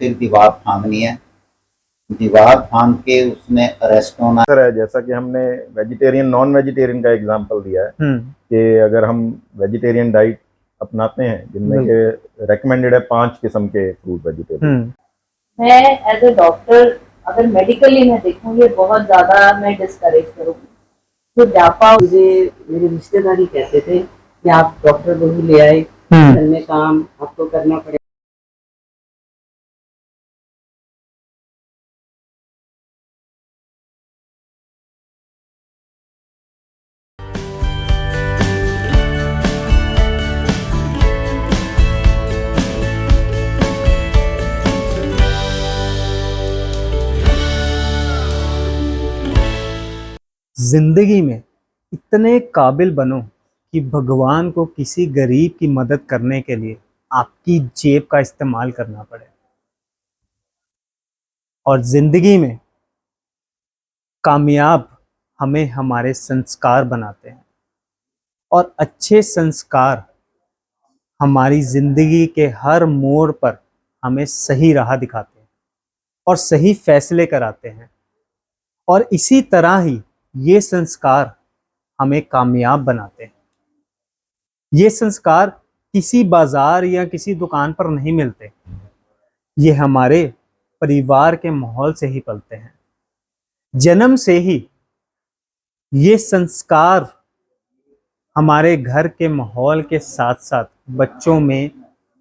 फिर दीवार फांदनी है, दीवार फांद के उसमें अरेस्ट होना है। जैसा कि हमने वेजिटेरियन नॉन वेजिटेरियन का एग्जांपल दिया है कि अगर हम वेजिटेरियन डाइट अपनाते हैं जिनमें के रेकमेंडेड है 5 किस्म के फ्रूट वेजिटेबल। मैं एज ए डॉक्टर अगर मेडिकली मैं देखूँ ये बहुत ज़्यादा मैं डिस्करेज करूँगी। तो जापा मुझे मेरे रिश्तेदारी कहते थे कि आप डॉक्टर को भी ले आए, घर में काम आपको करना पड़ेगा। जिंदगी में इतने काबिल बनो कि भगवान को किसी गरीब की मदद करने के लिए आपकी जेब का इस्तेमाल करना पड़े। और जिंदगी में कामयाब हमें हमारे संस्कार बनाते हैं और अच्छे संस्कार हमारी जिंदगी के हर मोड़ पर हमें सही राह दिखाते हैं और सही फैसले कराते हैं। और इसी तरह ही ये संस्कार हमें कामयाब बनाते हैं। ये संस्कार किसी बाजार या किसी दुकान पर नहीं मिलते, ये हमारे परिवार के माहौल से ही पलते हैं। जन्म से ही ये संस्कार हमारे घर के माहौल के साथ साथ बच्चों में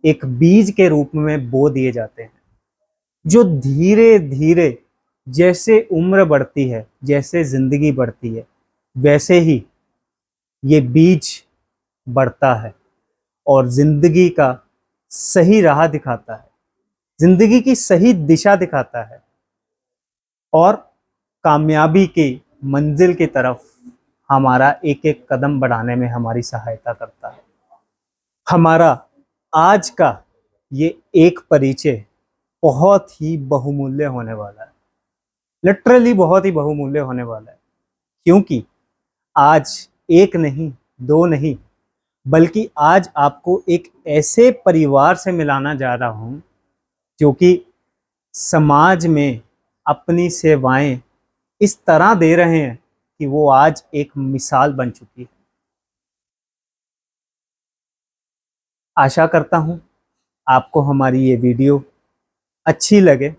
एक बीज के रूप में बो दिए जाते हैं, जो धीरे धीरे जैसे उम्र बढ़ती है, जैसे जिंदगी बढ़ती है, वैसे ही ये बीज बढ़ता है और जिंदगी का सही राह दिखाता है, जिंदगी की सही दिशा दिखाता है और कामयाबी की मंजिल की तरफ हमारा एक एक कदम बढ़ाने में हमारी सहायता करता है। हमारा आज का ये एक परिचय बहुत ही बहुमूल्य होने वाला है, लिटरली बहुत ही बहुमूल्य होने वाला है, क्योंकि आज एक नहीं, दो नहीं, बल्कि आज आपको एक ऐसे परिवार से मिलाना जा रहा हूं जो कि समाज में अपनी सेवाएं इस तरह दे रहे हैं कि वो आज एक मिसाल बन चुकी है। आशा करता हूं आपको हमारी ये वीडियो अच्छी लगे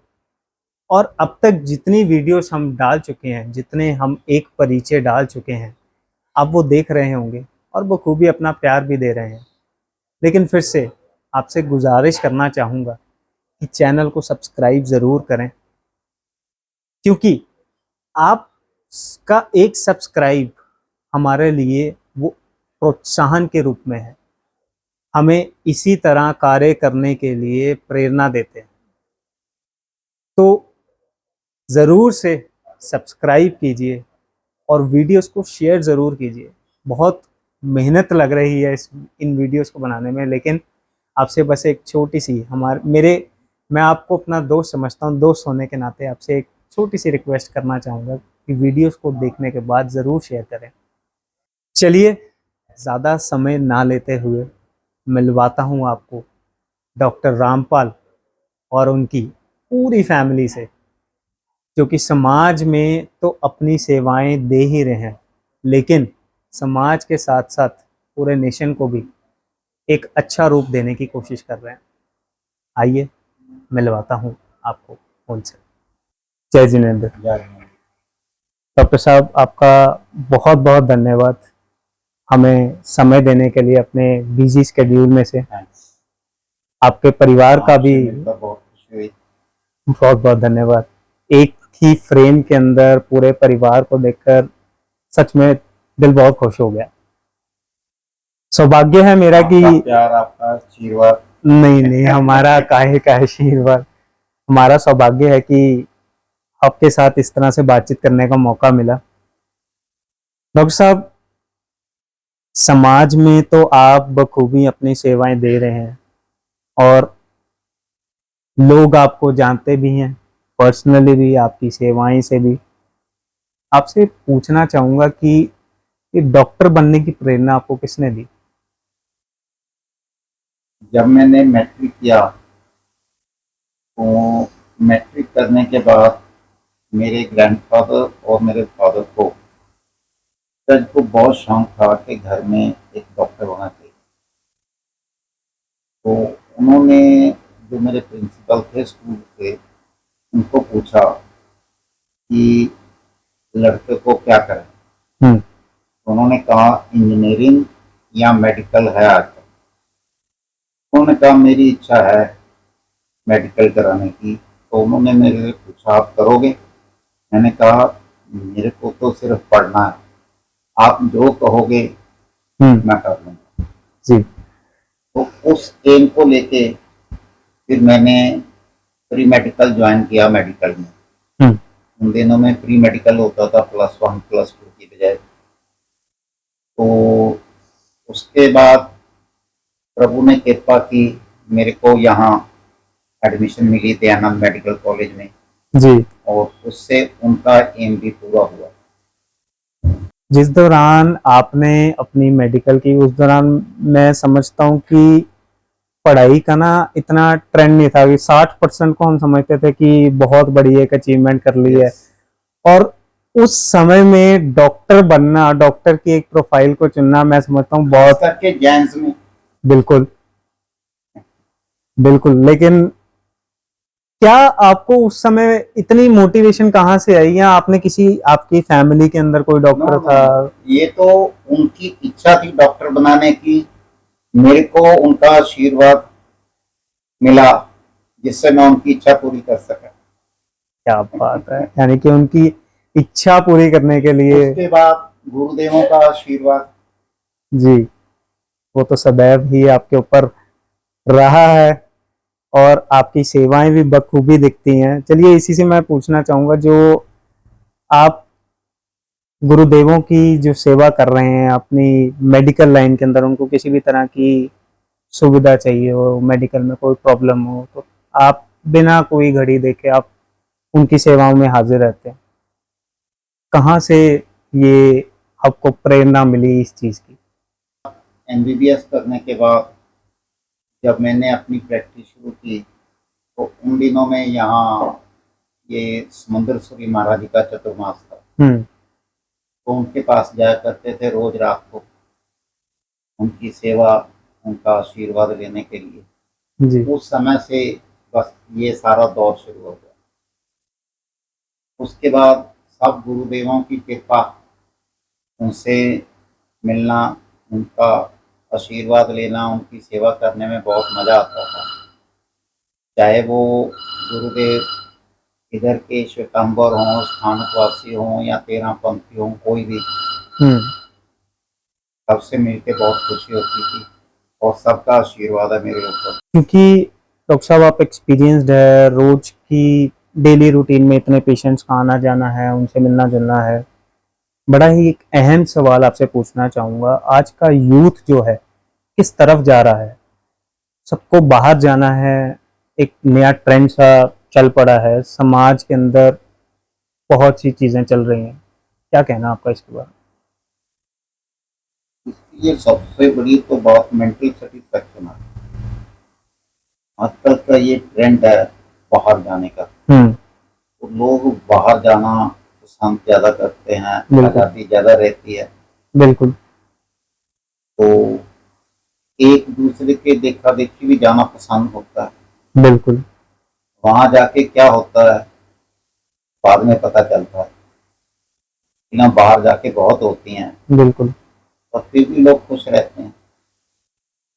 और अब तक जितनी वीडियोस हम डाल चुके हैं, जितने हम एक परिचय डाल चुके हैं, आप वो देख रहे होंगे और बखूबी अपना प्यार भी दे रहे हैं। लेकिन फिर से आपसे गुजारिश करना चाहूँगा कि चैनल को सब्सक्राइब ज़रूर करें, क्योंकि आपका एक सब्सक्राइब हमारे लिए वो प्रोत्साहन के रूप में है, हमें इसी तरह कार्य करने के लिए प्रेरणा देते हैं। तो ज़रूर से सब्सक्राइब कीजिए और वीडियोस को शेयर ज़रूर कीजिए। बहुत मेहनत लग रही है इन वीडियोस को बनाने में, लेकिन आपसे बस एक छोटी सी मैं आपको अपना दोस्त समझता हूँ, दोस्त होने के नाते आपसे एक छोटी सी रिक्वेस्ट करना चाहूँगा कि वीडियोस को देखने के बाद ज़रूर शेयर करें। चलिए ज़्यादा समय ना लेते हुए मिलवाता हूँ आपको डॉक्टर रामपाल और उनकी पूरी फैमिली से, जो कि समाज में तो अपनी सेवाएं दे ही रहे हैं, लेकिन समाज के साथ साथ पूरे नेशन को भी एक अच्छा रूप देने की कोशिश कर रहे हैं। आइए मिलवाता हूँ आपको उनसे। जय जिनेंद्र। डॉक्टर साहब, आपका बहुत बहुत धन्यवाद हमें समय देने के लिए अपने बिजी शेड्यूल में से। आपके परिवार का भी बहुत बहुत धन्यवाद। एक ही फ्रेम के अंदर पूरे परिवार को देखकर सच में दिल बहुत खुश हो गया। सौभाग्य है मेरा कि प्यार, आपका आशीर्वाद, नहीं, हमारा काहे का आशीर्वाद, हमारा सौभाग्य है कि आपके साथ इस तरह से बातचीत करने का मौका मिला। डॉक्टर साहब, समाज में तो आप बखूबी अपनी सेवाएं दे रहे हैं और लोग आपको जानते भी हैं, पर्सनली भी, आपकी सेवाएं से भी। आपसे पूछना चाहूंगा कि ये डॉक्टर बनने की प्रेरणा आपको किसने दी? जब मैंने मैट्रिक किया तो मैट्रिक करने के बाद मेरे ग्रैंडफादर और मेरे फादर को सर को बहुत शौक था कि घर में एक डॉक्टर होना चाहिए। तो उन्होंने, जो मेरे प्रिंसिपल थे स्कूल के, उनको पूछा कि लड़के को क्या करें। हम्म। तो उन्होंने कहा इंजीनियरिंग या मेडिकल है आजकल। उन्होंने कहा मेरी इच्छा है मेडिकल कराने की। तो उन्होंने मेरे से पूछा आप करोगे? मैंने कहा मेरे को तो सिर्फ पढ़ना है, आप जो कहोगे मैं कर लूँगा। जी। तो उस एम को लेके फिर मैंने प्री मेडिकल ज्वाइन किया मेडिकल में। उन दिनों में प्री मेडिकल होता था +1 +2 की बजाय। तो उसके बाद प्रभु ने कृपा की, मेरे को यहाँ एडमिशन मिली दयानंद मेडिकल कॉलेज में जी। और उससे उनका एम भी पूरा हुआ। जिस दौरान आपने अपनी मेडिकल की, उस दौरान मैं समझता हूँ कि पढ़ाई का ना इतना ट्रेंड नहीं था कि 60% को हम समझते थे कि बहुत बड़ी एक अचीवमेंट कर ली है। और उस समय में डॉक्टर बनना, डॉक्टर की एक प्रोफाइल को चुनना, मैं समझता हूँ बहुत करके जेंट्स में। बिल्कुल बिल्कुल। लेकिन क्या आपको उस समय इतनी मोटिवेशन कहाँ से आई, या आपने किसी, आपकी फैमिली के अंदर कोई डॉक्टर था? ये तो उनकी इच्छा थी डॉक्टर बनाने की, मेरे को उनका आशीर्वाद मिला जिससे मैं उनकी इच्छा पूरी कर सका। क्या बात है, यानी कि उनकी इच्छा पूरी करने के लिए। उसके बाद गुरुदेवों का आशीर्वाद। जी। वो तो सदैव ही आपके ऊपर रहा है और आपकी सेवाएं भी बखूबी दिखती हैं। चलिए, इसी से मैं पूछना चाहूंगा, जो आप गुरुदेवों की जो सेवा कर रहे हैं अपनी मेडिकल लाइन के अंदर, उनको किसी भी तरह की सुविधा चाहिए हो, मेडिकल में कोई प्रॉब्लम हो, तो आप बिना कोई घड़ी देखे आप उनकी सेवाओं में हाजिर रहते हैं। कहाँ से ये आपको प्रेरणा मिली इस चीज़ की? MBBS करने के बाद जब मैंने अपनी प्रैक्टिस शुरू की तो उन दिनों में यहाँ ये समुद्रेश्वरी महाराज जी का चतुर्मास था। तो उनके पास जाया करते थे रोज रात को, उनकी सेवा, उनका आशीर्वाद लेने के लिए। जी। उस समय से बस ये सारा दौर शुरू हो गया। उसके बाद सब गुरुदेवों की कृपा, उनसे मिलना, उनका आशीर्वाद लेना, उनकी सेवा करने में बहुत मज़ा आता था। चाहे वो गुरुदेव इधर के श्वेतांबर हों, स्थानकवासी हों या 13 पंथी हों, कोई भी, सबसे मिलके बहुत खुशी होती थी और सबका आशीर्वाद है मेरे ऊपर। क्योंकि डॉक्टर साहब आप एक्सपीरियंस्ड है, रोज की डेली रूटीन में इतने पेशेंट्स का आना जाना है, उनसे मिलना जुलना है। बड़ा ही एक अहम सवाल आपसे पूछना चाहूँगा, आज का यूथ जो है किस तरफ जा रहा है? सबको बाहर जाना है, एक नया ट्रेंड सा चल पड़ा है, समाज के अंदर बहुत सी चीज़ें चल रही हैं। क्या कहना आपका इसके बारे में? ये सबसे बड़ी तो बात मेंटल सेटिस्फेक्शन है। आजकल का ये ट्रेंड है बाहर जाने का, तो लोग बाहर जाना पसंद ज्यादा करते हैं, आजादी ज्यादा रहती है। बिल्कुल। तो एक दूसरे के देखा देखी भी जाना पसंद होता है। बिल्कुल। वहां जाके क्या होता है बाद में पता चलता है, ना बाहर जाके बहुत होती हैं। बिल्कुल। और फिर भी लोग खुश रहते हैं।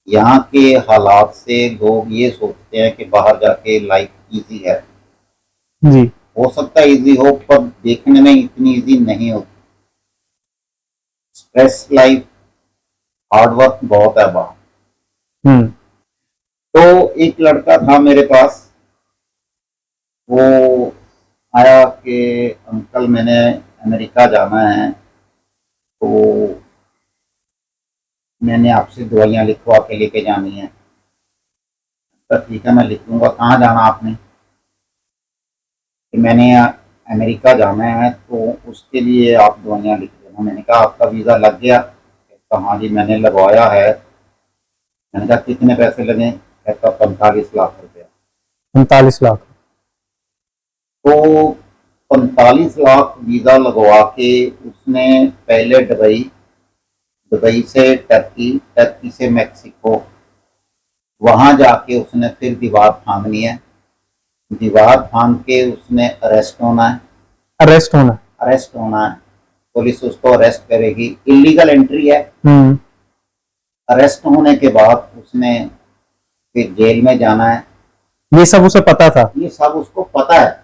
यहाँ के हालात से लोग ये सोचते हैं कि बाहर जाके लाइफ इजी है। जी। हो सकता है इजी हो, पर देखने में इतनी इजी नहीं होती। स्ट्रेस लाइफ, हार्ड वर्क बहुत है बाहर। तो एक लड़का था मेरे पास, वो आया कि अंकल मैंने अमेरिका जाना है, तो मैंने आपसे दवाइयाँ लिखवा के लेके जानी है। तो ठीक है मैं लिख लूँगा। कहाँ जाना आपने? कि मैंने अमेरिका जाना है तो उसके लिए आप दवाइयाँ लिख देना। मैंने कहा आपका वीज़ा लग गया? कहता हाँ जी मैंने लगवाया है। मैंने कहा कितने पैसे लगे? कहता 45 लाख रुपया। 45 लाख? तो 45 लाख वीज़ा लगवा के उसने पहले दुबई, दुबई से टर्की, टर्की से मैक्सिको, वहाँ जाके उसने फिर दीवार फांदनी है। दीवार फांद के उसने अरेस्ट होना है, अरेस्ट होना। अरेस्ट होना है, पुलिस उसको अरेस्ट करेगी, इलीगल एंट्री है। अरेस्ट होने के बाद उसने फिर जेल में जाना है। ये सब उसे पता था, ये सब उसको पता है,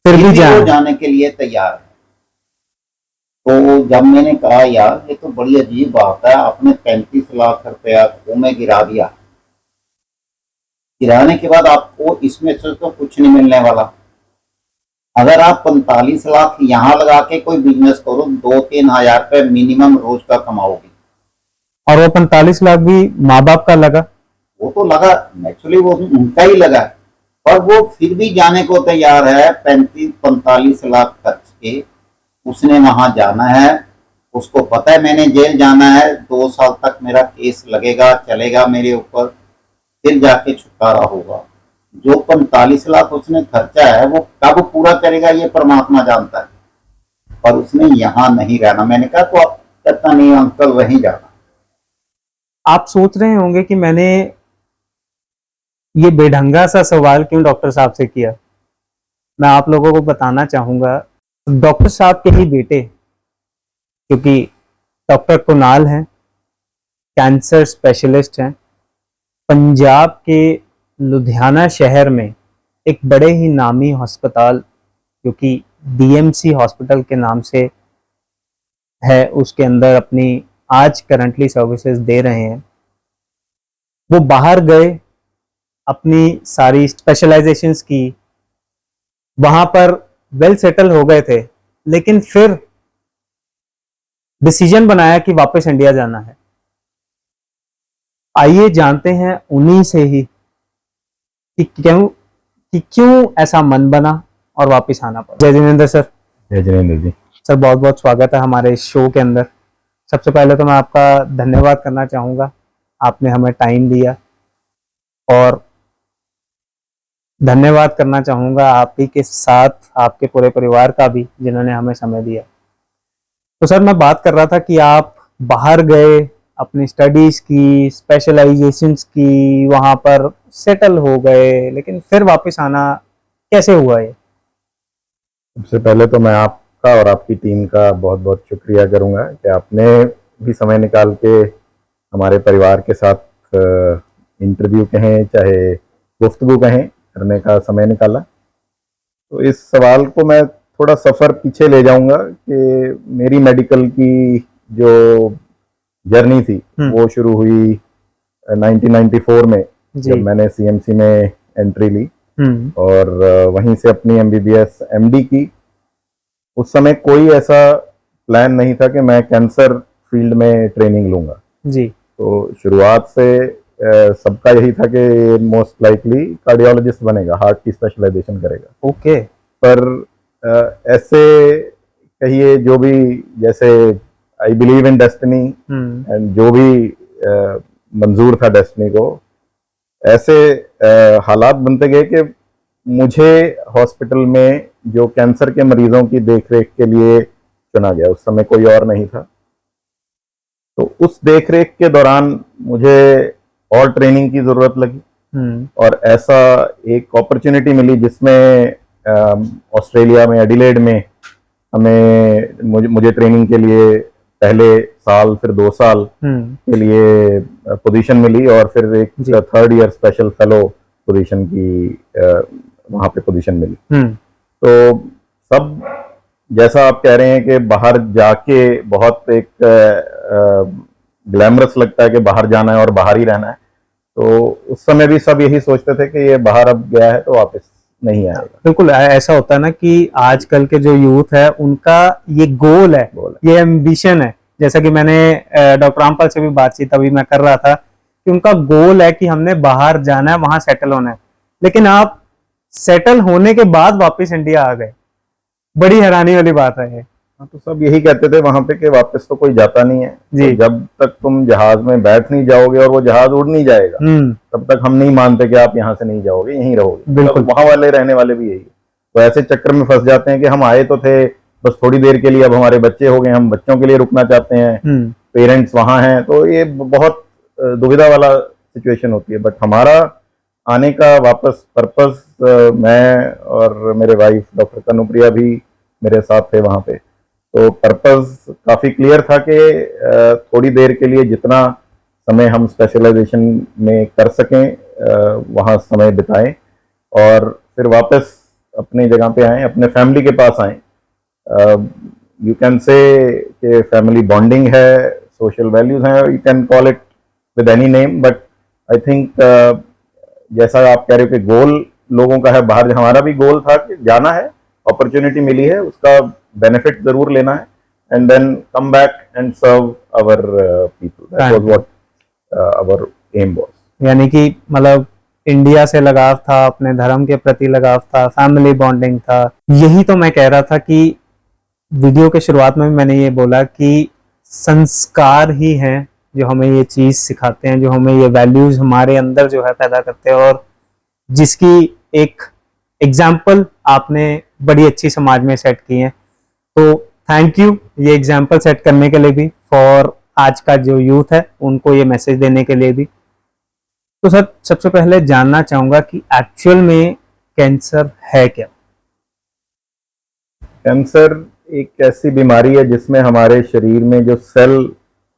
फिर भी वो जाने के लिए तैयार है। तो जब मैंने कहा यार ये तो बड़ी अजीब बात है, आपने 35 लाख रुपया खो में गिरा दिया, गिराने के बाद आपको इसमें से तो कुछ नहीं मिलने वाला। अगर आप 45 लाख यहाँ लगा के कोई बिजनेस करो, 2-3 हजार रुपये मिनिमम रोज का कमाओगे। और वो 45 लाख भी माँ बाप का लगा। वो तो लगा, नेचुरली वो उनका ही लगा, पर वो फिर भी जाने को तैयार है। 35-45 लाख खर्च के उसने वहां जाना है। उसको पता है मैंने जेल जाना है, 2 साल तक मेरा केस लगेगा, चलेगा मेरे ऊपर, फिर जाके छुटकारा होगा। जो 45 लाख उसने खर्चा है वो कब पूरा करेगा ये परमात्मा जानता है, पर उसने यहाँ नहीं रहना। मैंने कहा तो आप कहता नहीं अंकल वहीं जाना। आप सोच रहे होंगे कि मैंने ये बेढंगा सा सवाल क्यों डॉक्टर साहब से किया। मैं आप लोगों को बताना चाहूंगा, डॉक्टर साहब के ही बेटे, क्योंकि डॉक्टर कुणाल हैं, कैंसर स्पेशलिस्ट हैं, पंजाब के लुधियाना शहर में एक बड़े ही नामी अस्पताल, जो कि डीएमसी हॉस्पिटल के नाम से है, उसके अंदर अपनी आज करंटली सर्विसेज दे रहे हैं। वो बाहर गए, अपनी सारी स्पेशलाइजेशंस की, वहां पर वेल सेटल हो गए थे, लेकिन फिर डिसीजन बनाया कि वापस इंडिया जाना है। आइए जानते हैं उन्हीं से ही कि क्यों ऐसा मन बना और वापस आना पड़ा। जय जिनेंद्र सर। जय जिनेंद्र जी। सर बहुत बहुत स्वागत है हमारे इस शो के अंदर। सबसे पहले तो मैं आपका धन्यवाद करना चाहूँगा, आपने हमें टाइम दिया, और धन्यवाद करना चाहूँगा आप ही के साथ आपके पूरे परिवार का भी, जिन्होंने हमें समय दिया। तो सर मैं बात कर रहा था कि आप बाहर गए, अपनी स्टडीज़ की, स्पेशलाइजेशंस की, वहाँ पर सेटल हो गए, लेकिन फिर वापस आना कैसे हुआ ये? सबसे पहले तो मैं आपका और आपकी टीम का बहुत बहुत शुक्रिया करूंगा कि आपने भी समय निकाल के हमारे परिवार के साथ इंटरव्यू कहें चाहे गुफ्तगू कहें करने का समय निकाला। तो इस सवाल को मैं थोड़ा सफ़र पीछे ले जाऊंगा कि मेरी मेडिकल की जो जर्नी थी वो शुरू हुई 1994 में, जब मैंने सीएमसी में एंट्री ली और वहीं से अपनी एमबीबीएस एमडी की। उस समय कोई ऐसा प्लान नहीं था कि मैं कैंसर फील्ड में ट्रेनिंग लूंगा जी। तो शुरुआत से सबका यही था कि मोस्ट लाइकली कार्डियोलॉजिस्ट बनेगा, हार्ट की स्पेशलाइजेशन करेगा। ओके। पर ऐसे कहिए जो भी, जैसे I believe in destiny and जो भी मंजूर था डेस्टिनी को, ऐसे हालात बनते गए कि मुझे हॉस्पिटल में जो कैंसर के मरीजों की देखरेख के लिए चुना गया। उस समय कोई और नहीं था। तो उस देखरेख के दौरान मुझे और ट्रेनिंग की जरूरत लगी और ऐसा एक अपॉर्चुनिटी मिली जिसमें ऑस्ट्रेलिया में एडिलेड में हमें मुझे ट्रेनिंग के लिए पहले साल फिर 2 साल के लिए पोजीशन मिली और फिर एक 3rd year special fellow position की वहां पे पोजीशन मिली। तो सब जैसा आप कह रहे हैं कि बाहर जाके बहुत एक ग्लैमरस लगता है कि बाहर जाना है और बाहर ही रहना है, तो उस समय भी सब यही सोचते थे कि ये बाहर अब गया है तो वापस नहीं आएगा। बिल्कुल ऐसा होता है ना कि आजकल के जो यूथ है उनका ये गोल है, ये एम्बिशन है। जैसा कि मैंने डॉक्टर रामपाल से भी बातचीत अभी मैं कर रहा था कि उनका गोल है कि हमने बाहर जाना है, वहां सेटल होना है, लेकिन आप सेटल होने के बाद वापस इंडिया आ गए। बड़ी हैरानी वाली बात है ये। तो सब यही कहते थे वहां पे कि वापस तो कोई जाता नहीं है जी। तो जब तक तुम जहाज में बैठ नहीं जाओगे और वो जहाज उड़ नहीं जाएगा तब तक हम नहीं मानते कि आप यहाँ से नहीं जाओगे, यहीं रहोगे। बिल्कुल। वहां वाले रहने वाले भी यही। तो ऐसे चक्कर में फंस जाते हैं कि हम आए तो थे बस थोड़ी देर के लिए, अब हमारे बच्चे हो गए, हम बच्चों के लिए रुकना चाहते हैं, पेरेंट्स वहां हैं, तो ये बहुत दुविधा वाला सिचुएशन होती है। बट हमारा आने का वापस पर्पस, मैं और मेरे वाइफ डॉक्टर कनुप्रिया भी मेरे साथ थे वहां पे, तो पर्पस काफी क्लियर था कि थोड़ी देर के लिए जितना समय हम स्पेशलाइजेशन में कर सकें वहाँ समय बिताएं और फिर वापस अपनी जगह पे आएं, अपने फैमिली के पास आएं। यू कैन से कि फैमिली बॉन्डिंग है, सोशल वैल्यूज हैं, you can call it with any name, but I think जैसा आप कह रहे हो कि गोल लोगों का है बाहर, हमारा भी गोल था कि जाना है, अपॉर्चुनिटी मिली है, उसका बेनिफिट जरूर लेना है, and then come back and serve our people. That was what our aim was. यानी कि मतलब इंडिया से लगाव था, अपने धर्म के प्रति लगाव था, फैमिली बॉन्डिंग था। यही तो मैं कह रहा था कि वीडियो के शुरुआत में भी मैंने ये बोला कि संस्कार ही हैं जो हमें ये चीज सिखाते हैं, जो हमें ये वैल्यूज हमारे अंदर जो है पैदा करते हैं, और जिसकी एक एग्जाम्पल आपने बड़ी अच्छी समाज में सेट की है। तो थैंक यू ये एग्जाम्पल सेट करने के लिए भी, फॉर आज का जो यूथ है उनको ये मैसेज देने के लिए भी। तो सर सबसे पहले जानना चाहूंगा कि एक्चुअल में कैंसर है क्या? कैंसर एक ऐसी बीमारी है जिसमें हमारे शरीर में जो सेल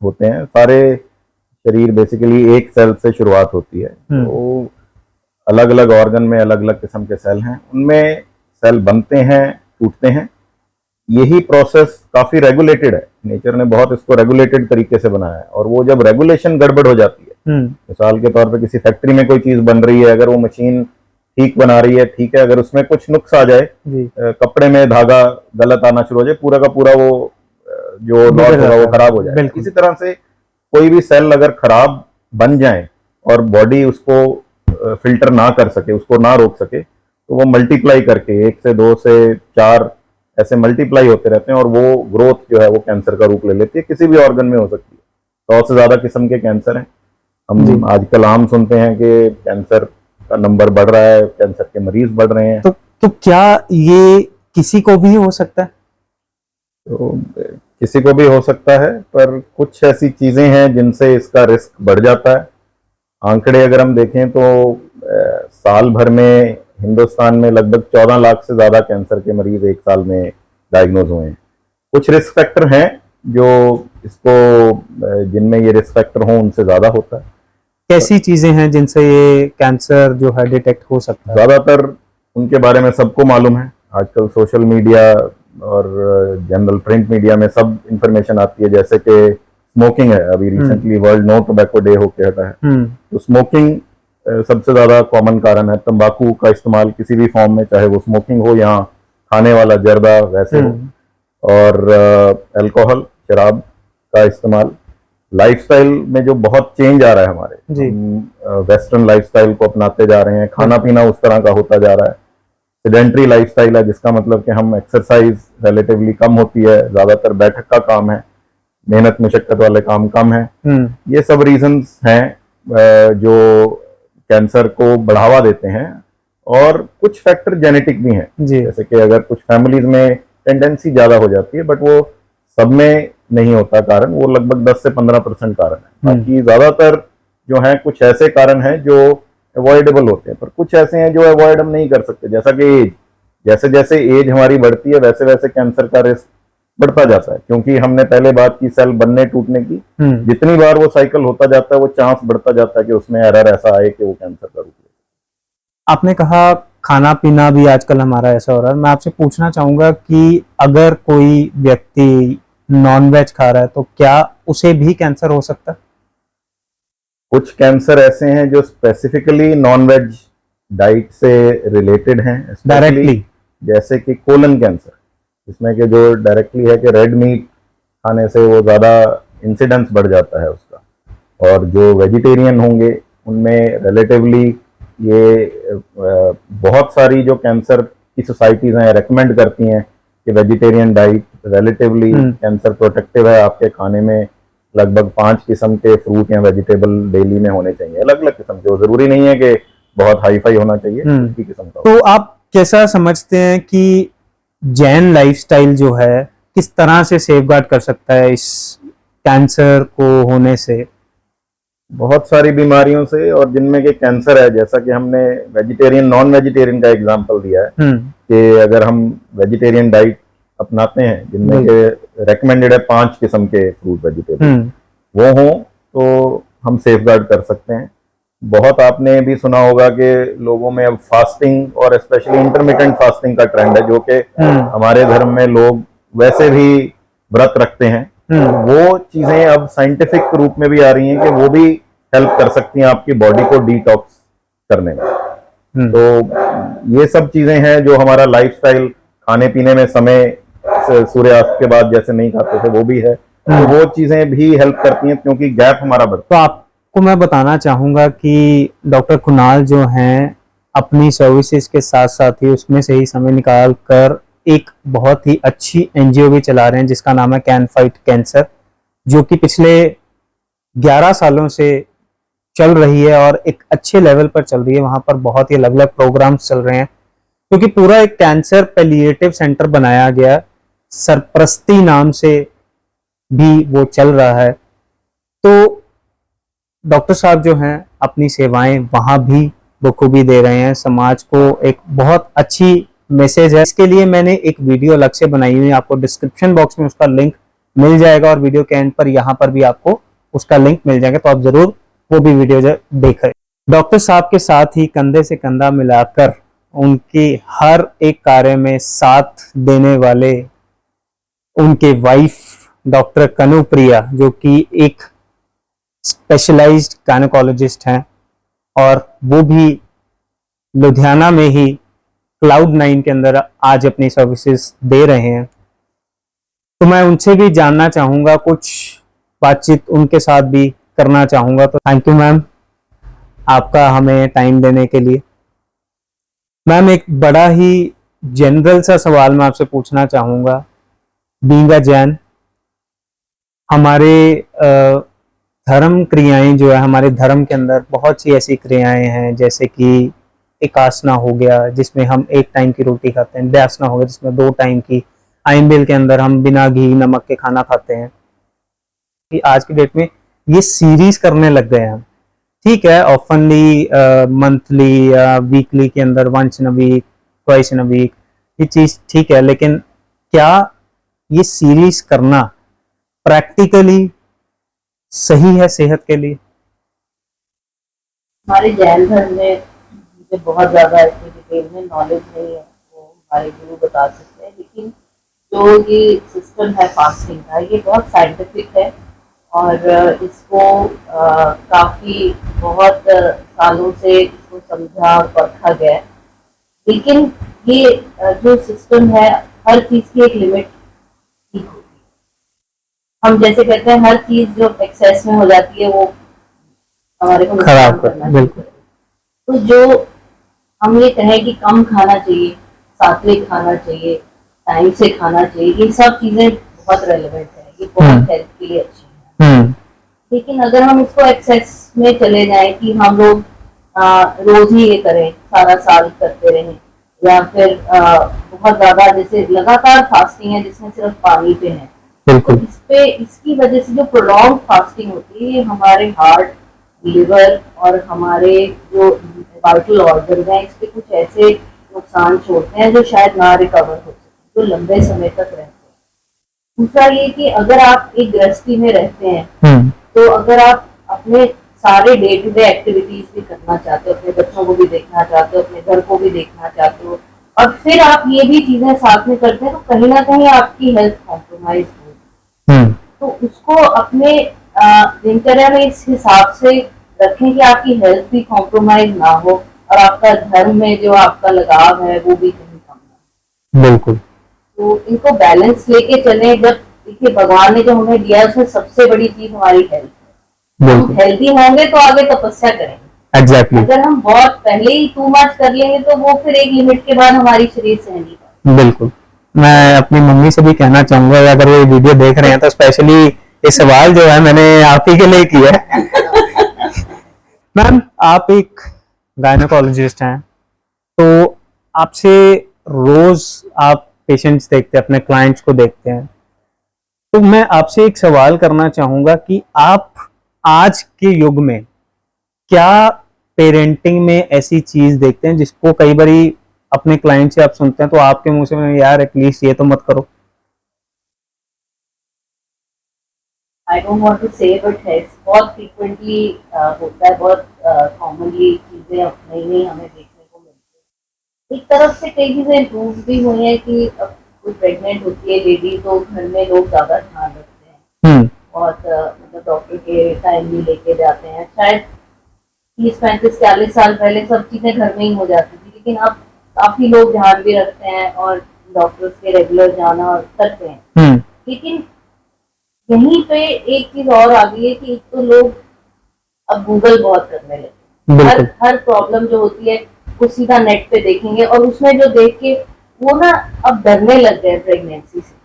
होते हैं, सारे शरीर बेसिकली एक सेल से शुरुआत होती है, तो अलग अलग ऑर्गन में अलग अलग किस्म के सेल हैं, उनमें सेल बनते हैं, टूटते हैं। यही प्रोसेस काफी रेगुलेटेड है, नेचर ने बहुत इसको रेगुलेटेड तरीके से बनाया है, और वो जब रेगुलेशन गड़बड़ हो जाती है, मिसाल के तौर पे किसी फैक्ट्री में कोई चीज बन रही है, अगर वो मशीन ठीक बना रही है, ठीक है, अगर उसमें कुछ नुक्स आ जाए, कपड़े में धागा गलत आना शुरू हो जाए, पूरा का पूरा वो जो नॉट होगा वो खराब हो जाए। इसी तरह से कोई भी सेल अगर खराब बन जाए और बॉडी उसको फिल्टर ना कर सके, उसको ना रोक सके, तो वो मल्टीप्लाई करके 1 से 2 से 4 ऐसे मल्टीप्लाई होते रहते हैं, और वो ग्रोथ जो है वो कैंसर का रूप ले लेती है। किसी भी ऑर्गन में हो सकती है। 100 से ज्यादा किस्म के कैंसर हैं। हम आजकल आम सुनते हैं कि कैंसर का नंबर बढ़ रहा है, कैंसर के मरीज बढ़ रहे हैं। तो क्या ये किसी को भी हो सकता है? तो किसी को भी हो सकता है, पर कुछ ऐसी चीजें हैं जिनसे इसका रिस्क बढ़ जाता है। आंकड़े अगर हम देखें तो साल भर में हिंदुस्तान में लगभग 14 लाख से ज्यादा कैंसर के मरीज एक साल में डायग्नोज हुए हैं। कुछ रिस्क फैक्टर हैं जो इसको, जिनमें ये रिस्क फैक्टर हों उनसे ज्यादा होता है। कैसी चीजें हैं जिनसे ये कैंसर जो है डिटेक्ट हो सकता है? ज्यादातर उनके बारे में सबको मालूम है। आजकल सोशल मीडिया और जनरल प्रिंट मीडिया में सब इंफॉर्मेशन आती है, जैसे कि स्मोकिंग है। अभी recently world no tobacco day होके हटा है, तो स्मोकिंग सबसे ज्यादा कॉमन कारण है। तंबाकू का इस्तेमाल किसी भी फॉर्म में, चाहे वो स्मोकिंग हो या खाने वाला जर्दा वैसे हो, और अल्कोहल शराब का इस्तेमाल। लाइफस्टाइल में जो बहुत चेंज आ रहा है हमारे, वेस्टर्न लाइफस्टाइल को अपनाते जा रहे हैं, खाना पीना उस तरह का होता जा रहा है। सेडेंट्री लाइफस्टाइल है, जिसका मतलब कि हम एक्सरसाइज रिलेटिवली कम होती है, ज्यादातर बैठक का काम है, मेहनत मुशक्कत वाले काम कम है। ये सब रीजंस हैं जो कैंसर को बढ़ावा देते हैं। और कुछ फैक्टर जेनेटिक भी हैं, जैसे कि अगर कुछ फैमिलीज में टेंडेंसी ज्यादा हो जाती है, बट वो सब में नहीं होता कारण, वो लगभग 10 से 15% कारण है। बाकी ज्यादातर जो है कुछ ऐसे कारण हैं जो अवॉइडेबल होते हैं, पर कुछ ऐसे हैं जो अवॉइड हम नहीं कर सकते, जैसा कि एज। जैसे जैसे एज हमारी बढ़ती है वैसे वैसे कैंसर का रिस्क बढ़ता जाता है, क्योंकि हमने पहले बात की सेल बनने टूटने की, जितनी बार वो साइकिल होता जाता है वो चांस बढ़ता जाता है कि उसमें एरर ऐसा आए कि वो कैंसर का रूप ले। आपने कहा खाना पीना भी आजकल हमारा ऐसा हो रहा है। मैं आपसे पूछना चाहूंगा कि अगर कोई व्यक्ति नॉनवेज खा रहा है तो क्या उसे भी कैंसर हो सकता है? कुछ कैंसर ऐसे हैं जो स्पेसिफिकली नॉनवेज डाइट से रिलेटेड हैं, डायरेक्टली, जैसे कि कोलन कैंसर, जिसमें कि जो डायरेक्टली है कि रेड मीट खाने से वो ज़्यादा इंसिडेंस बढ़ जाता है उसका। और जो वेजिटेरियन होंगे उनमें रिलेटिवली ये बहुत सारी जो कैंसर की सोसाइटीज़ हैं रेकमेंड करती हैं कि vegetarian diet relatively cancer protective है। आपके खाने में लगभग 5 किस्म के फ्रूट या वेजिटेबल डेली में होने चाहिए, अलग अलग किस्म के। वो जरूरी नहीं है कि बहुत हाई फाई होना चाहिए, उसकी किस्म का। तो आप कैसा समझते हैं कि जैन लाइफस्टाइल जो है किस तरह से सेफगार्ड कर सकता है इस कैंसर को होने से? बहुत सारी बीमारियों से, और जिनमें कि कैंसर है, जैसा कि हमने वेजिटेरियन नॉन वेजिटेरियन का एग्जांपल दिया है कि अगर हम वेजिटेरियन डाइट अपनाते हैं जिनमें के रेकमेंडेड है 5 किस्म के फ्रूट वेजिटेबल वो हों तो हम सेफगार्ड कर सकते हैं। बहुत आपने भी सुना होगा कि लोगों में अब फास्टिंग और स्पेशली इंटरमिटेंट फास्टिंग का ट्रेंड है, जो कि हमारे धर्म में लोग वैसे भी व्रत रखते हैं। वो चीजें अब साइंटिफिक रूप में भी आ रही हैं कि वो भी हेल्प कर सकती हैं आपकी बॉडी को डिटॉक्स करने में। तो ये सब चीजें हैं जो हमारा लाइफस्टाइल, खाने पीने में समय सूर्यास्त के बाद जैसे नहीं खाते थे वो भी है, तो वो चीजें भी हेल्प करती हैं क्योंकि गैप हमारा बढ़ता तो आपको मैं बताना चाहूंगा कि डॉक्टर कुणाल जो हैं अपनी सर्विसेज के साथ साथ ही उसमें से ही समय निकाल कर एक बहुत ही अच्छी एनजीओ भी चला रहे हैं जिसका नाम है कैन फाइट कैंसर, जो कि पिछले 11 सालों से चल रही है और एक अच्छे लेवल पर चल रही है। वहां पर बहुत ही अलग अलग प्रोग्राम्स चल रहे हैं क्योंकि पूरा एक कैंसर पैलिएटिव सेंटर बनाया गया, सरप्रस्ती नाम से भी वो चल रहा है। तो डॉक्टर साहब जो हैं अपनी सेवाएं वहां भी बखूबी दे रहे हैं, समाज को एक बहुत अच्छी मैसेज है। इसके लिए मैंने एक वीडियो अलग से बनाई हुई है, आपको डिस्क्रिप्शन बॉक्स में उसका लिंक मिल जाएगा और वीडियो के एंड पर यहाँ पर भी आपको उसका लिंक मिल जाएगा, तो आप जरूर वो भी वीडियो देखें। डॉक्टर साहब के साथ ही कंधे से कंधा मिलाकर उनके हर एक कार्य में साथ देने वाले उनके वाइफ डॉक्टर कनुप्रिया, जो कि एक स्पेशलाइज्ड गायनेकोलॉजिस्ट हैं और वो भी लुधियाना में ही Cloud9 के अंदर आज अपनी सर्विसेज दे रहे हैं। तो मैं उनसे भी जानना चाहूंगा, कुछ बातचीत उनके साथ भी करना चाहूंगा। तो थैंक यू मैम आपका हमें टाइम देने के लिए। मैम एक बड़ा ही जनरल सा सवाल मैं आपसे पूछना चाहूंगा। बीइंग अ जैन, हमारे धर्म क्रियाएं जो है, हमारे धर्म के अंदर बहुत सी ऐसी क्रियाएं हैं जैसे कि एकासना हो गया जिसमें हम एक टाइम की रोटी खाते हैं, व्यासना हो गया जिसमें 2 टाइम की, आइनबिल के अंदर हम बिना घी नमक के खाना खाते हैं। कि आज की डेट में ये सीरीज करने लग गए हैं। ठीक है, ऑफनली मंथली या वीकली के अंदर, once in a week, twice in a week, ये चीज ठीक है, लेकिन क्या ये सीरीज करना प्रैक्टिकली सही है सेहत के लिए? हमारे जैन धर्म में मुझे बहुत ज्यादा ऐसी डिटेल में नॉलेज नहीं है, वो हमारे गुरु बता सकते हैं, लेकिन जो ये सिस्टम है फास्टिंग का, ये बहुत साइंटिफिक है और इसको काफी बहुत सालों से इसको समझा और परखा गया है। लेकिन ये जो सिस्टम है, हर चीज की एक लिमिट ठीक होती है। हम जैसे कहते हैं हर चीज जो एक्सेस में हो जाती है वो हमारे को नुकसान करना चाहिए। तो जो हम ये कहें कि कम खाना चाहिए, सात्विक खाना चाहिए, टाइम से खाना चाहिए, ये सब चीजें बहुत रेलेवेंट है, ये बहुत हेल्थ के लिए अच्छी है। लेकिन अगर हम इसको एक्सेस में चले जाएं कि हम लोग रोज ही ये करें, सारा साल करते रहें, या फिर बहुत ज्यादा जैसे लगातार फास्टिंग है जिसमें सिर्फ पानी पे है, तो इसकी वजह से जो प्रोलॉन्ग फास्टिंग होती है हमारे हार्ट, लिवर और हमारे जो वाइटल ऑर्गन हैं इस पे कुछ ऐसे नुकसान छोड़ते हैं जो शायद ना रिकवर हो सके, जो लंबे समय तक रहते हैं। दूसरा ये कि अगर आप एक गृहस्थी में रहते हैं तो अगर आप अपने सारे डे टू डे एक्टिविटीज भी करना चाहते हो, अपने बच्चों को भी देखना चाहते हो, अपने घर को भी देखना चाहते हो, और फिर आप ये भी चीजें साथ में करते हैं, तो कहीं ना कहीं आपकी हेल्थ कॉम्प्रोमाइज होगी। तो उसको अपने दिनचर्या में इस हिसाब से रखें कि आपकी हेल्थ भी कॉम्प्रोमाइज ना हो और आपका धर्म में जो आपका लगाव है वो भी कहीं कम ना हो। बिल्कुल। तो इनको बैलेंस लेके चले। जब देखिए भगवान ने जो हमें दिया उसमें सबसे बड़ी चीज हमारी हेल्थ है। हम हेल्दी होंगे तो आगे तपस्या करेंगे। एग्जैक्टली। अगर हम बहुत पहले ही टू मच कर लेंगे तो वो फिर एक लिमिट के बाद हमारी शरीर सह नहीं पाएगा। बिल्कुल। मैं अपनी मम्मी से भी कहना चाहूंगा, अगर वो वीडियो देख रहे हैं तो स्पेशली ये सवाल जो है मैंने आप ही के लिए किया है। मैम आप एक गायनेकोलॉजिस्ट हैं, तो आपसे रोज आप पेशेंट्स देखते हैं, अपने क्लाइंट्स को देखते हैं, तो मैं आपसे एक सवाल करना चाहूंगा कि आप आज के युग में क्या पेरेंटिंग में ऐसी चीज देखते हैं जिसको कई बारी अपने क्लाइंट से आप सुनते हैं तो आपके मुंह से यार एटलीस्ट ये तो मत करो? आई डोंट वांट टू से बट है बहुत फ्रीक्वेंटली होता है, बहुत कॉमनली चीजें नई नई हमें देखने को मिलती है। एक तरफ से कई चीजें इम्प्रूव भी हुई है कि अब कोई प्रेग्नेंट होती है लेडी तो घर में लोग ज्यादा ध्यान रखते हैं और मतलब डॉक्टर के टाइम भी लेके जाते हैं। शायद 30-35-40 साल पहले सब चीजें घर में ही हो जाती थी, लेकिन अब काफी लोग ध्यान भी रखते हैं और डॉक्टर्स के रेगुलर जाना करते हैं। लेकिन यहीं पे एक चीज और आ गई है कि एक तो लोग अब गूगल बहुत करने लगे, हर प्रॉब्लम जो होती है वो सीधा नेट पे देखेंगे और उसमें जो देख के वो ना अब डरने लग गए प्रेगनेंसी से।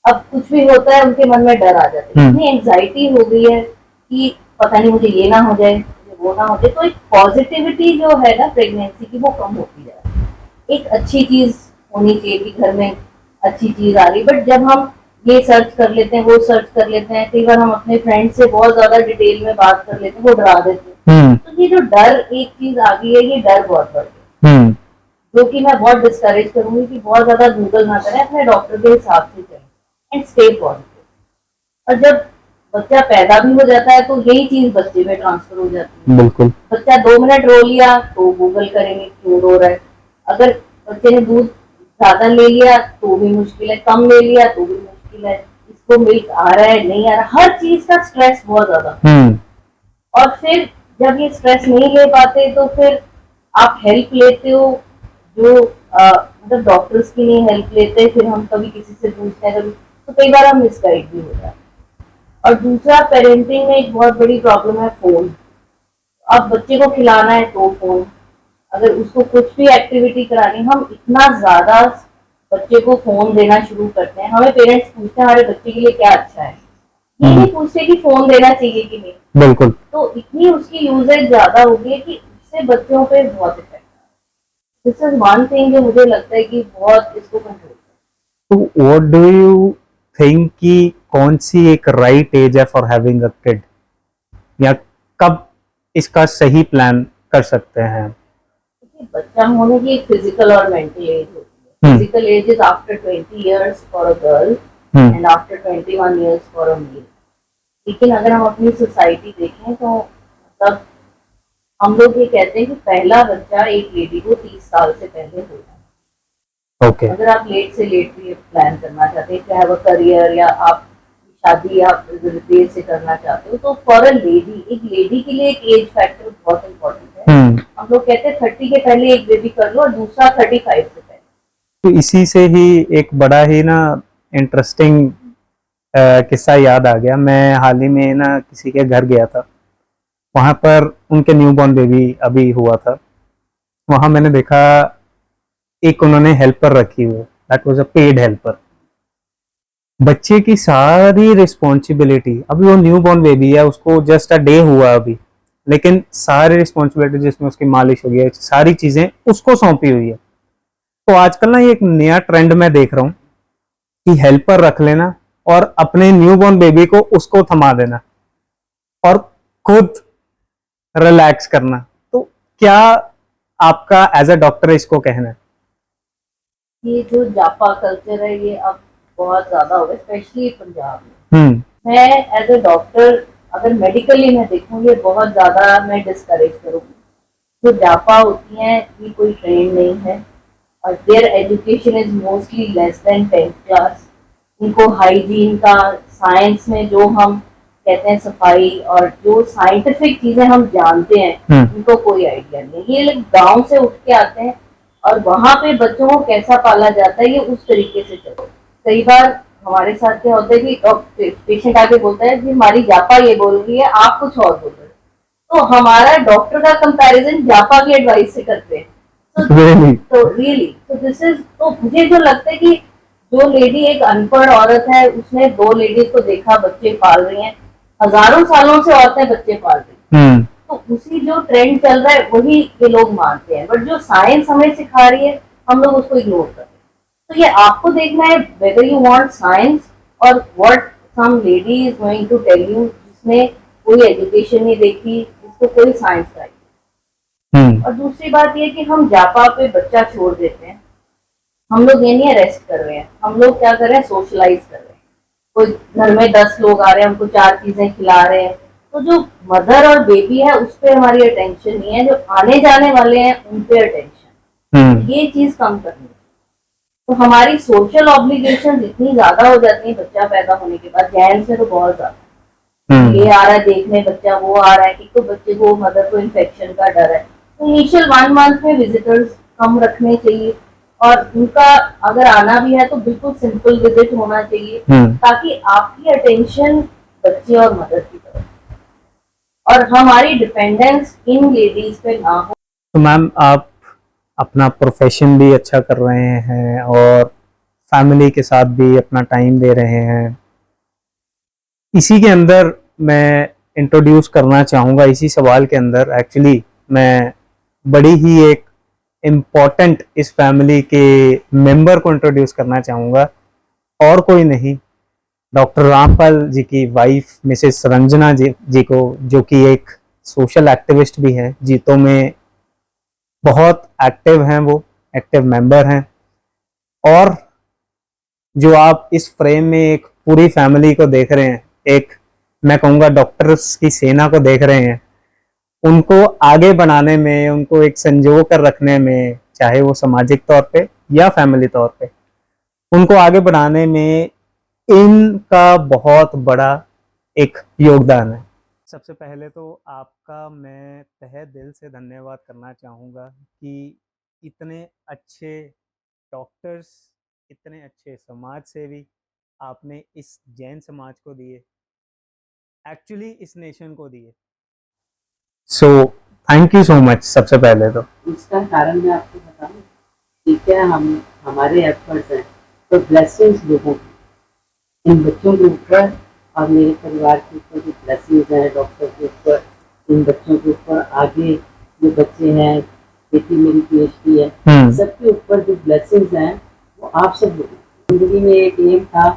अब कुछ भी होता है उनके मन में डर आ जाता है, इतनी एंजाइटी हो गई है कि पता नहीं मुझे ये ना हो जाए, मुझे वो ना हो जाए। तो एक पॉजिटिविटी जो है ना प्रेगनेंसी की वो कम होती जा रही है। एक अच्छी चीज होनी चाहिए कि घर में अच्छी चीज आ रही, बट जब हम ये सर्च कर लेते हैं वो सर्च कर लेते हैं, कई बार हम अपने फ्रेंड से बहुत ज्यादा डिटेल में बात कर लेते हैं, वो डरा देते हैं। तो ये जो डर एक चीज आ गई है, ये डर बहुत बढ़ गया, जो कि मैं बहुत डिस्करेज करूंगी कि बहुत ज्यादा गूगल ना करें, अपने डॉक्टर के हिसाब से चलें एंड स्टे पॉजिटिव। और जब बच्चा पैदा भी हो जाता है तो यही चीज बच्चे में ट्रांसफर हो जाती है। बिल्कुल। बच्चा 2 मिनट रो लिया तो गूगल करेंगे क्यों रो रहा है, अगर बच्चे ने दूध ज्यादा ले लिया तो भी मुश्किल है, कम ले लिया तो भी मुश्किल है, इसको मिल्क आ रहा है नहीं आ रहा, हर चीज का स्ट्रेस बहुत ज्यादा। और फिर जब ये स्ट्रेस नहीं ले पाते तो फिर आप हेल्प लेते हो, जो मतलब डॉक्टर्स की नहीं हेल्प लेते, फिर हम कभी किसी से पूछते हैं कभी, तो कई बार हम मिसगाइड भी हो जाते हैं। और दूसरा पेरेंटिंग में एक बहुत बड़ी प्रॉब्लम है फोन। अब बच्चे को खिलाना है तो फोन, अगर उसको कुछ भी एक्टिविटी करानी, हम इतना ज्यादा बच्चे को फोन देना शुरू करते हैं। हमें पेरेंट्स पूछते हैं हमारे बच्चे के लिए क्या अच्छा है, ये नहीं पूछते कि फोन देना चाहिए कि नहीं। बिल्कुल। तो इतनी उसकी यूजेज ज्यादा हो गई कि उससे बच्चों पे बहुत इफेक्ट है। दिस इज वन थिंग जो मुझे लगता है कि बहुत इसको कंट्रोल। तो व्हाट डू यू थिंक कि कौन सी एक राइट एज है फॉर हैविंग अ किड, या कब इसका सही प्लान कर सकते हैं? बच्चा होने की एक फिजिकल और मेंटल एज होती है। Physical age is after 20 years for a girl and after 21 years for a male. लेकिन अगर हम अपनी सोसाइटी देखें तो मतलब हम लोग ये कहते हैं कि पहला बच्चा एक लेडी को 30 साल से पहले होता है। ओके। अगर आप लेट से लेट भी प्लान करना चाहते हैं, चाहे वो करियर या आप शादी आप देर से करना चाहते हो, तो फॉर अ लेडी, एक लेडी के लिए एक एज फैक्टर बहुत इम्पोर्टेंट है। हम लोग कहते हैं 30 के पहले एक बेबी कर लो और दूसरा 35 से पहले। तो इसी से ही एक बड़ा ही ना इंटरेस्टिंग किस्सा याद आ गया। मैं हाल ही में ना किसी के घर गया था, वहाँ पर उनके न्यूबॉर्न बेबी अभी हुआ था। वहाँ मैंने देखा एक उन्होंने हेल्पर रखी हुई, that was a paid helper. बच्चे की सारी रिस्पॉन्सिबिलिटी, अभी वो न्यूबॉर्न बेबी है, उसको जस्ट अ डे हुआ अभी, लेकिन सारी रिस्पॉन्सिबिलिटी जिसमें उसकी मालिश हो गई, सारी चीजें उसको सौंपी हुई है। तो आजकल ना ये एक नया ट्रेंड मैं देख रहा हूँ कि हेल्पर रख लेना और अपने न्यूबॉर्न बेबी को उसको थमा देना और खुद रिलैक्स करना। तो क्या आपका एज अ डॉक्टर इसको कहना है? ये जो जापा कल्चर है ये अब बहुत ज्यादा हो गया, स्पेशली पंजाब में। मैं एज अ डॉक्टर अगर मेडिकली मैं देखूँ ये बहुत ज्यादा मैं डिस्करेज करूँगी। जो जापा होती हैं ये कोई ट्रेन नहीं है और there education is mostly less than 10th class. इनको हाइजीन का, साइंस में जो हम कहते हैं सफाई और जो साइंटिफिक चीजें हम जानते हैं इनको कोई आइडिया नहीं। ये लोग गांव से उठ के आते हैं और वहां पे बच्चों को कैसा पाला जाता है ये उस तरीके से चलता है। कई बार हमारे साथ क्या होता है कि पेशेंट आके बोलता है कि हमारी जापा ये बोल रही है, आप कुछ और बोल रहे हो, तो हमारा डॉक्टर का कंपैरिजन जापा की एडवाइस से करते हैं। तो रियली तो दिस इज, तो मुझे जो लगता है कि जो लेडी एक अनपढ़ औरत है उसने 2 लेडीज को देखा बच्चे पाल रही हैं, हजारों सालों से औरतें बच्चे पाल रही हैं, तो उसी जो ट्रेंड चल रहा है वही ये लोग मानते हैं। बट जो साइंस हमें सिखा रही है हम लोग उसको इग्नोर कर रहे हैं। तो ये आपको देखना है वेदर यू वांट साइंस और what some lady is going to tell you, जिसने कोई एजुकेशन नहीं देखी, जिसको कोई साइंस का और दूसरी बात ये कि हम जापा पे बच्चा छोड़ देते हैं। हम लोग ये नहीं अरेस्ट कर रहे हैं, हम लोग क्या कर रहे हैं, सोशलाइज कर रहे हैं। कोई घर में 10 लोग आ रहे हैं, उनको 4 चीजें खिला रहे हैं, तो जो मदर और बेबी है उस पर हमारी अटेंशन नहीं है, जो आने जाने वाले हैं उन पे अटेंशन, ये चीज कम करनी है। तो हमारी सोशल ऑब्लिगेशन इतनी ज्यादा हो जाती है बच्चा पैदा होने के बाद, जहन से तो बहुत ज्यादा, ये आ रहा है देखने बच्चा, वो आ रहा है कि तो बच्चे को मदर को इन्फेक्शन का डर है। तो इनिशियल 1 मंथ में विजिटर्स कम रखने चाहिए, और उनका अगर आना भी है तो बिल्कुल सिंपल विजिट होना चाहिए, ताकि आपकी अटेंशन बच्चे और मदर की तरफ और हमारी डिपेंडेंस इन लेडीज पे ना हो। तो मैम आप अपना प्रोफेशन भी अच्छा कर रहे हैं और फैमिली के साथ भी अपना टाइम दे रहे हैं। इसी के अंदर मैं इंट्रोड्यूस करना चाहूँगा, इसी सवाल के अंदर एक्चुअली मैं बड़ी ही एक इम्पॉर्टेंट इस फैमिली के मेंबर को इंट्रोड्यूस करना चाहूँगा, और कोई नहीं, डॉक्टर रामपाल जी की वाइफ मिसेस रंजना जी को, जो कि एक सोशल एक्टिविस्ट भी हैं, जीतों में बहुत एक्टिव हैं, वो एक्टिव मेंबर हैं, और जो आप इस फ्रेम में एक पूरी फैमिली को देख रहे हैं, एक मैं कहूँगा डॉक्टर्स की सेना को देख रहे हैं, उनको आगे बढ़ाने में, उनको एक संजो कर रखने में, चाहे वो सामाजिक तौर पे या फैमिली तौर पे, उनको आगे बढ़ाने में इनका बहुत बड़ा एक योगदान है। सबसे पहले तो आपका मैं तहे दिल से धन्यवाद करना चाहूँगा कि इतने अच्छे डॉक्टर्स, इतने अच्छे समाज सेवी आपने इस जैन समाज को दिए, एक्चुअली इस नेशन को दिए। So thank you so much. सबसे पहले तो उसका कारण मैं आपको बताऊं, ठीक है, हम हमारे एफर्ट्स हैं तो ब्लेसिंग्स लोगों की, इन बच्चों के ऊपर और मेरे परिवार के ऊपर जो ब्लेसिंग्स हैं, डॉक्टर के ऊपर, इन बच्चों के ऊपर, आगे जो बच्चे हैं, बेटी मेरी PhD है, सबके ऊपर जो ब्लेसिंग्स हैं वो आप सब लोगों की। जिंदगी में एक एम था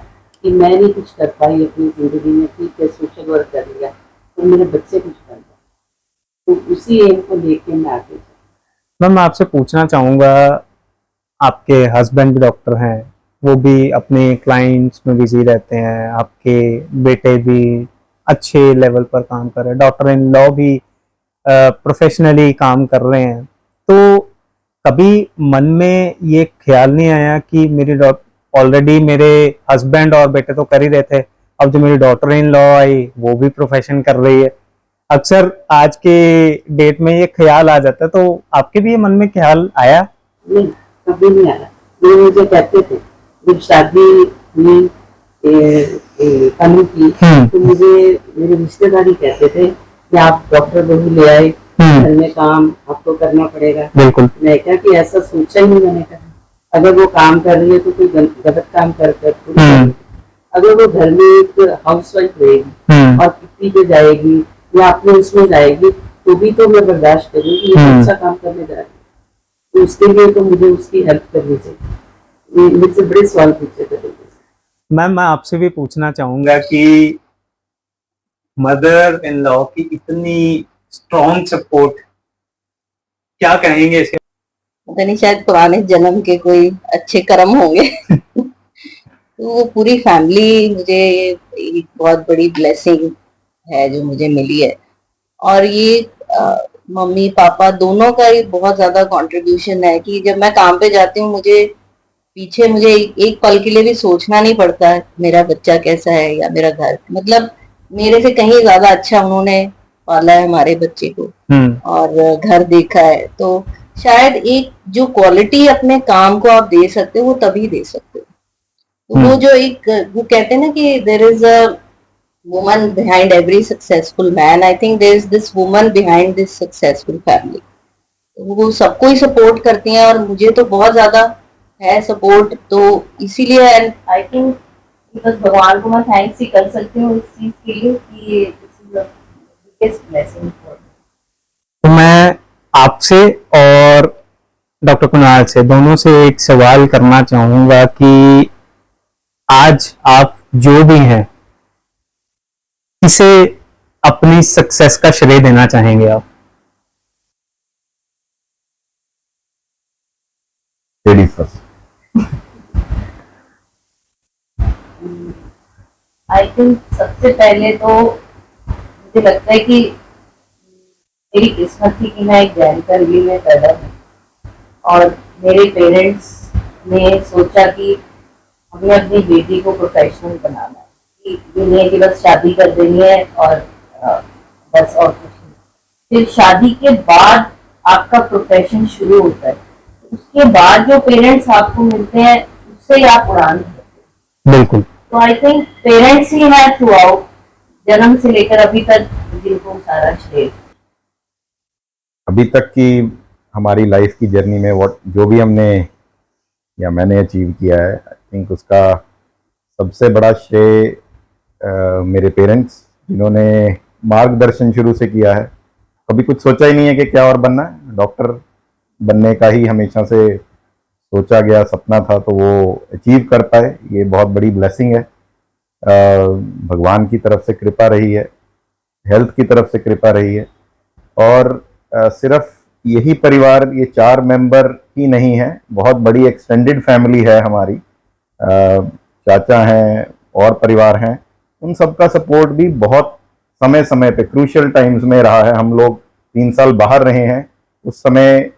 कि मैं नहीं कुछ कर पाई अपनी जिंदगी में, ठीक है सोशल वर्क कर लिया, तो मेरे बच्चे कुछ कर पाए, तो उसी एम को लेके मैं आगे। मैम मैं आपसे पूछना चाहूँगा, आपके हस्बैंड भी डॉक्टर हैं, वो भी अपने क्लाइंट्स में बिजी रहते हैं, आपके बेटे भी अच्छे लेवल पर काम कर रहे हैं, डॉक्टर इन लॉ भी प्रोफेशनली काम कर रहे हैं, तो कभी मन में ये ख्याल नहीं आया कि मेरी ऑलरेडी मेरे हस्बैंड और बेटे तो कर ही रहे थे, अब जो मेरी डॉटर इन लॉ आई वो भी प्रोफेशन कर रही है? अक्सर आज के डेट में ये ख्याल आ जाता है, तो आपके भी ये मन में ख्याल आया? नहीं, कभी नहीं आया। वो मुझे कहते थे जब शादी हुई कनु की, तो मुझे मेरे रिश्तेदार ही कहते थे कि आप डॉक्टर बहू ले आए, घर में काम आपको करना पड़ेगा। बिल्कुल। मैं क्या कि ऐसा सोचा ही नहीं मैंने, कहा अगर वो काम कर रही है तो कोई गलत काम कर अगर वो घर में एक हाउसवाइफ रहेगी और किट्टी पे जाएगी या अपने उसमें जाएगी, तो भी तो मैं बर्दाश्त करूंगी, ये अच्छा काम करने जा रही है, तो उसके लिए तो मुझे उसकी हेल्प करनी चाहिए। मेरे से बड़े सवाल पूछे थे। मैम मैं आपसे भी पूछना चाहूंगा कि मदर इन लॉ की इतनी स्ट्रॉन्ग सपोर्ट, क्या कहेंगे इसके? पता नहीं, शायद पुराने जन्म के कोई अच्छे कर्म होंगे। तो वो पूरी फैमिली मुझे एक बहुत बड़ी ब्लेसिंग है जो मुझे मिली है, और ये मम्मी पापा दोनों का ही बहुत ज्यादा कंट्रीब्यूशन है कि जब मैं काम पे जाती हूँ, मुझे एक पल के लिए भी सोचना नहीं पड़ता है मेरा बच्चा कैसा है या मेरा घर, मतलब मेरे से कहीं ज्यादा अच्छा उन्होंने पाला है हमारे बच्चे को और घर देखा है। तो शायद एक जो क्वालिटी अपने काम को आप दे सकते हो वो तभी दे सकते हो। तो वो जो एक वो कहते हैं ना कि there is a woman behind every successful man, I think there is this woman behind this successful family. वो सबको ही सपोर्ट करती हैं और मुझे तो बहुत ज्यादा है सपोर्ट, तो इसीलिए आई थिंक बस भगवान को मैं थैंक्स ही कर सकती हूँ इस चीज के लिए कि this is the biggest blessing for. तो मैं आपसे और डॉक्टर कुणाल से, दोनों से एक सवाल करना चाहूंगा कि आज आप जो भी हैं, किसे अपनी सक्सेस का श्रेय देना चाहेंगे आप? Ladies first. आई थिंक सबसे पहले तो मुझे लगता है कि मेरी किस्मत थी कि मैं एक जैन फैमिली में पैदा हुई और मेरे पेरेंट्स ने सोचा कि हमें अपनी बेटी को प्रोफेशनल बनाना है, कि ये नहीं है कि बस शादी कर देनी है और बस और कुछ नहीं। फिर शादी के बाद आपका प्रोफेशन शुरू होता है, उसके बाद जो पेरेंट्स आपको मिलते हैं उससे ही आप उड़ान भरते हैं। बिल्कुल। तो आई थिंक पेरेंट्स ही हैं थ्रू आउट, जन्म से लेकर अभी तक जिनको सारा श्रेय। अभी तक की हमारी लाइफ की जर्नी में जो भी हमने या मैंने अचीव किया है, आई थिंक उसका सबसे बड़ा श्रेय मेरे पेरेंट्स, जिन्होंने मार्गदर्शन शुरू से किया है। कभी कुछ सोचा ही नहीं है कि क्या और बनना है, डॉक्टर बनने का ही हमेशा से सोचा गया सपना था, तो वो अचीव कर पाए, ये बहुत बड़ी ब्लेसिंग है। भगवान की तरफ से कृपा रही है, हेल्थ की तरफ से कृपा रही है, और सिर्फ यही परिवार, ये 4 मेंबर ही नहीं है, बहुत बड़ी एक्सटेंडेड फैमिली है हमारी। चाचा हैं और परिवार हैं, उन सबका सपोर्ट भी बहुत समय समय पे क्रूशियल टाइम्स में रहा है। हम लोग 3 साल बाहर रहे हैं, उस समय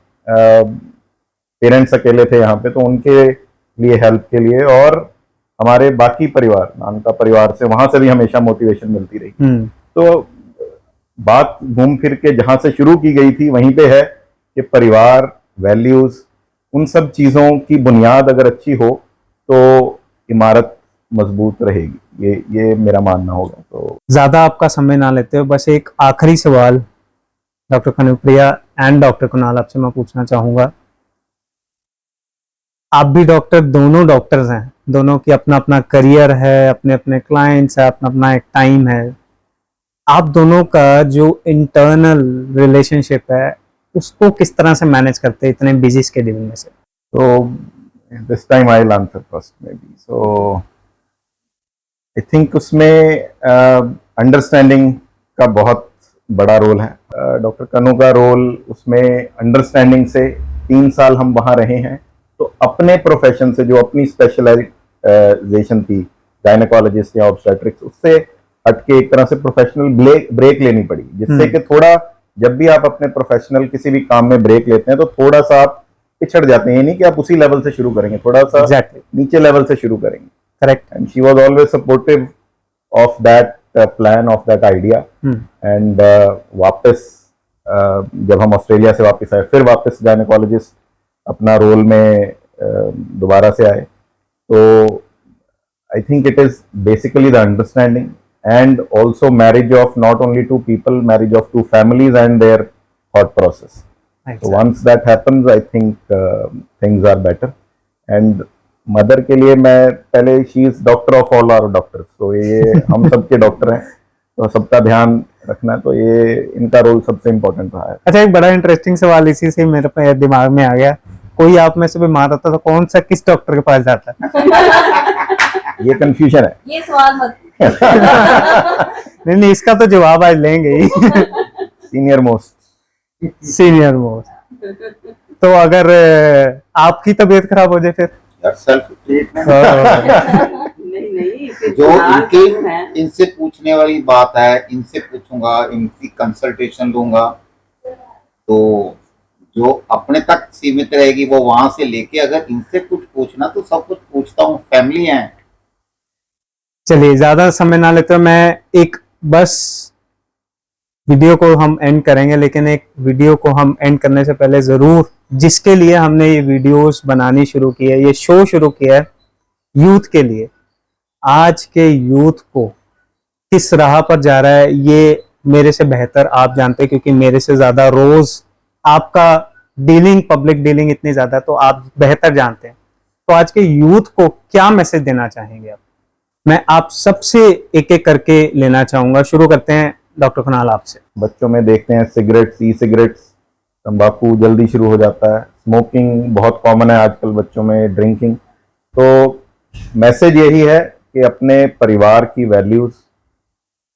पेरेंट्स अकेले थे यहाँ पे, तो उनके लिए हेल्प के लिए, और हमारे बाकी परिवार, नानका परिवार से, वहां से भी हमेशा मोटिवेशन मिलती रही। तो बात घूम फिर के जहां से शुरू की गई थी वहीं पे है कि परिवार, वैल्यूज, उन सब चीजों की बुनियाद अगर अच्छी हो तो इमारत मजबूत रहेगी, ये मेरा मानना होगा। तो ज्यादा आपका समय ना लेते हुए बस एक आखिरी सवाल doctor Kanupriya and doctor Kunal आपसे मैं पूछना चाहूंगा। आप भी डॉक्टर, दोनों डॉक्टर्स हैं, दोनों की अपना अपना करियर है, अपने अपने क्लाइंट्स है, अपना अपना एक टाइम है। आप दोनों का जो इंटरनल रिलेशनशिप है उसको किस तरह से मैनेज करते हैं इतने बिजी स्केड्यूल में से? So this time I'll answer first maybe. So I think उसमें अंडरस्टैंडिंग का बहुत बड़ा रोल है। डॉक्टर कनु का रोल उसमें अंडरस्टैंडिंग से 3 साल हम वहाँ रहे हैं, तो अपने प्रोफेशन से जो अपनी स्पेशलाइजेशन थी, गायनेकोलॉजिस्ट या ऑब्स्टेट्रिक्स, उससे हटके एक तरह से प्रोफेशनल ब्रेक लेनी पड़ी, जिससे कि थोड़ा, जब भी आप अपने प्रोफेशनल किसी भी काम में ब्रेक लेते हैं तो थोड़ा सा आप पिछड़ जाते हैं। नहीं कि आप उसी लेवल से शुरू करेंगे, थोड़ा सा नीचे लेवल से शुरू करेंगे। Correct. And she was always supportive of that plan, of that idea. And वापस जब हम ऑस्ट्रेलिया से वापस आए, फिर वापस गायनेकोलॉजिस्ट अपना रोल में दोबारा से आए। तो I think it is basically the understanding and also marriage of not only 2 people, marriage of 2 families and their thought process. Exactly. So once that happens, I think things are better. And mother के लिए मैं पहले, she is doctor of all our doctors, so ये हम सबके doctor हैं, तो सबका ध्यान रखना, तो ये इनका रोल सबसे इम्पोर्टेंट रहा है। अच्छा, एक बड़ा इंटरेस्टिंग सवाल इसी से मेरे पे दिमाग में आ गया, कोई आप में से बीमार होता तो कौन सा, किस डॉक्टर के पास जाता है? ये कंफ्यूजन है, ये सवाल मत नहीं, इसका तो जवाब आज लेंगे ही। Senior most. तो अगर आपकी तबीयत खराब हो जाए फिर? Self treatment. नहीं, जो इनकी, इनसे पूछने वाली बात है, इनसे पूछूंगा, इनकी कंसल्टेशन लूंगा, तो जो अपने तक सीमित रहेगी वो वहां से लेके, अगर इनसे कुछ पूछना तो सब कुछ पूछता हूँ, फैमिली है। चलिए, ज्यादा समय ना लेते, मैं एक बस वीडियो को हम एंड करेंगे, लेकिन एक वीडियो को हम एंड करने से पहले जरूर, जिसके लिए हमने ये वीडियोस बनानी शुरू की है, ये शो शुरू किया है, यूथ के लिए, आज के यूथ को किस राह पर जा रहा है ये मेरे से बेहतर आप जानते हैं, क्योंकि मेरे से ज्यादा रोज आपका डीलिंग, पब्लिक डीलिंग इतनी ज्यादा, तो आप बेहतर जानते हैं। तो आज के यूथ को क्या मैसेज देना चाहेंगे आप? मैं आप सबसे एक एक करके लेना चाहूंगा। शुरू करते हैं डॉक्टर कुणाल आपसे। बच्चों में देखते हैं सिगरेट्स, ई सिगरेट्स, तंबाकू जल्दी शुरू हो जाता है, स्मोकिंग बहुत कॉमन है आजकल बच्चों में, ड्रिंकिंग। तो मैसेज यही है कि अपने परिवार की वैल्यूज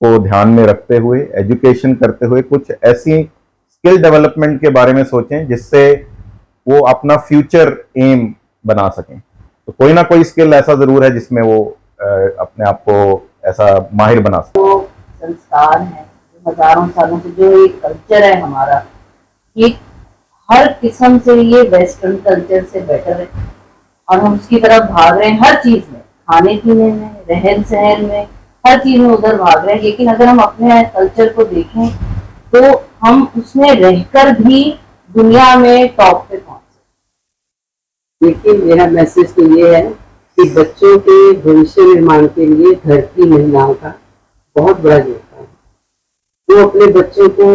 को ध्यान में रखते हुए, एजुकेशन करते हुए, कुछ ऐसी स्किल डेवलपमेंट के बारे में सोचें जिससे वो अपना फ्यूचर एम बना सकें। तो कोई ना कोई स्किल ऐसा जरूर है जिसमें वो अपने आप को ऐसा माहिर बना सके। वो संस्कार है हजारों सालों से, जो एक कल्चर है हमारा, ये हर किस्म से ये वेस्टर्न कल्चर से बेटर है और हम उसकी तरफ भाग रहे हैं हर चीज में, खाने पीने में, रहन सहन में, हर चीज में उधर भाग रहे हैं। लेकिन अगर हम अपने कल्चर को देखें तो हम उसमें रहकर भी दुनिया में टॉप पे पहुंच सकते। लेकिन मेरा मैसेज तो ये है कि बच्चों के भविष्य निर्माण के लिए घर की महिलाओं का बहुत बड़ा योगदान है। वो अपने बच्चों को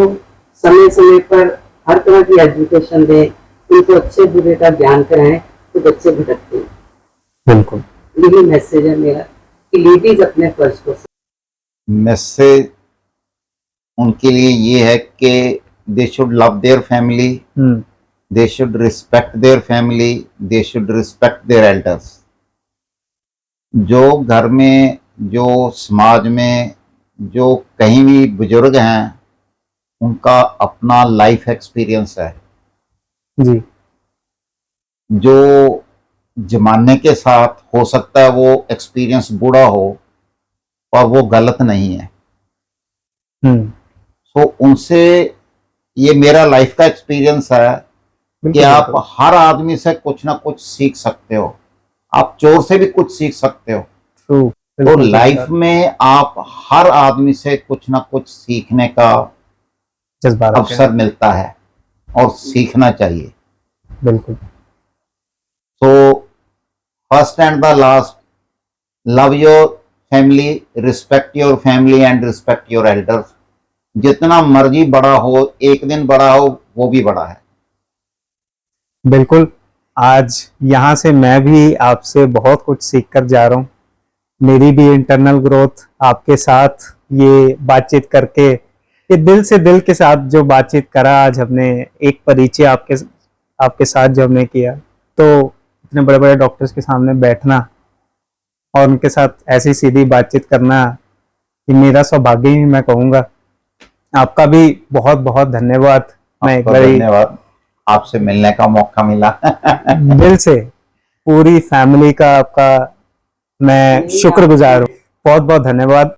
समय समय पर हर तरह की एजुकेशन दें, उनको अच्छे बुरे का ज्ञान कराएं, तो बच्चे भटकते हैं। बिल्कुल, यही मैसेज है मेरा कि लेडीज अपने फर्ज को मैसेज उनके लिए ये है कि they should love their family, they should respect their family, they should respect their elders. जो घर में, जो समाज में, जो कहीं भी बुजुर्ग हैं, उनका अपना लाइफ एक्सपीरियंस है जी, जो जमाने के साथ हो सकता है वो एक्सपीरियंस बुरा हो और वो गलत नहीं है। तो उनसे ये मेरा लाइफ का एक्सपीरियंस है कि आप हर आदमी से कुछ ना कुछ सीख सकते हो, आप चोर से भी कुछ सीख सकते हो। ट्रू। तो लाइफ में आप हर आदमी से कुछ ना कुछ सीखने का जज्बा अवसर मिलता है और सीखना चाहिए। बिल्कुल। तो first and the last, love your family, respect your family and respect your elders. जितना मर्जी बड़ा हो, एक दिन बड़ा हो, वो भी बड़ा है। बिल्कुल, आज यहाँ से मैं भी आपसे बहुत कुछ सीख कर जा रहा हूँ। मेरी भी इंटरनल ग्रोथ आपके साथ ये बातचीत करके, ये दिल से दिल के साथ जो बातचीत करा आज हमने, एक परिचय आपके साथ जो हमने किया, तो इतने बड़े बड़े डॉक्टर्स के सामने बैठना और उनके साथ ऐसी सीधी बातचीत करना, ये मेरा सौभाग्य ही मैं कहूँगा। आपका भी बहुत बहुत धन्यवाद। मैं एक बार धन्यवाद, आपसे मिलने का मौका मिला। दिल से पूरी फैमिली का आपका मैं शुक्रगुजार हूँ। बहुत बहुत धन्यवाद।